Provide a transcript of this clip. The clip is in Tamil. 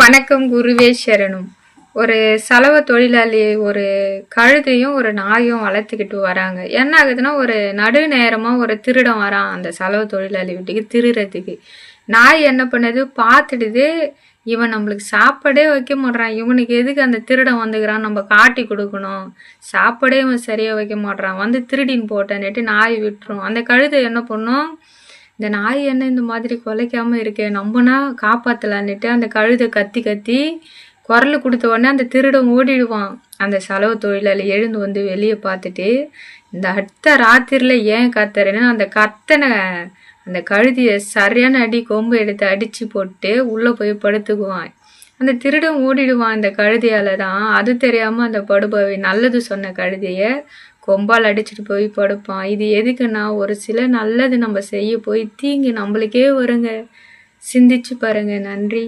வணக்கம் குருவே சரணம். ஒரு சலவை தொழிலாளி ஒரு கழுதையும் ஒரு நாயும் வளர்த்துக்கிட்டு வராங்க. என்ன ஆகுதுன்னா, ஒரு நடு நேரமா ஒரு திருடன் வரான் அந்த சலவை தொழிலாளி வீட்டுக்கு திருடுறதுக்கு. நாய் என்ன பண்ணுது, பார்த்துடுது. இவன் நம்மளுக்கு சாப்பாடே வைக்க மாட்றான், இவனுக்கு எதுக்கு அந்த திருடன் வந்துக்கிறான், நம்ம காட்டி கொடுக்கணும், சாப்பாடே இவன் சரியா வைக்க மாட்றான், வந்து திருடின்னு போட்டேன்னுட்டு நாய் விட்டுரும். அந்த கழுதை என்ன பண்ணும், இந்த நாய் என்ன இந்த மாதிரி குலைக்காம இருக்கே, நம்பனா காப்பாத்தலான்னுட்டு அந்த கழுதை கத்தி கத்தி குரல் கொடுத்த உடனே அந்த திருடன் ஓடிடுவான். அந்த சலவை தொழிலாளி எழுந்து வந்து வெளியே பார்த்துட்டு, இந்த அடுத்த ராத்திரில ஏன் கத்துறேன்னு அந்த கத்தனை அந்த கழுதியை சரியான அடி கொம்பு எடுத்து அடிச்சு போட்டு உள்ள போய் படுத்துக்குவான். அந்த திருடன் ஓடிடுவான் இந்த கழுதையால தான். அது தெரியாம அந்த படுபாவி நல்லது சொன்ன கழுதைய கொம்பால் அடிச்சுட்டு போய் படுப்பான். இது எதுக்குன்னா, ஒரு சில நல்லது நம்ம செய்ய போய் தீங்கு நம்மளுக்கே வருங்க. சிந்திச்சு பாருங்க. நன்றி.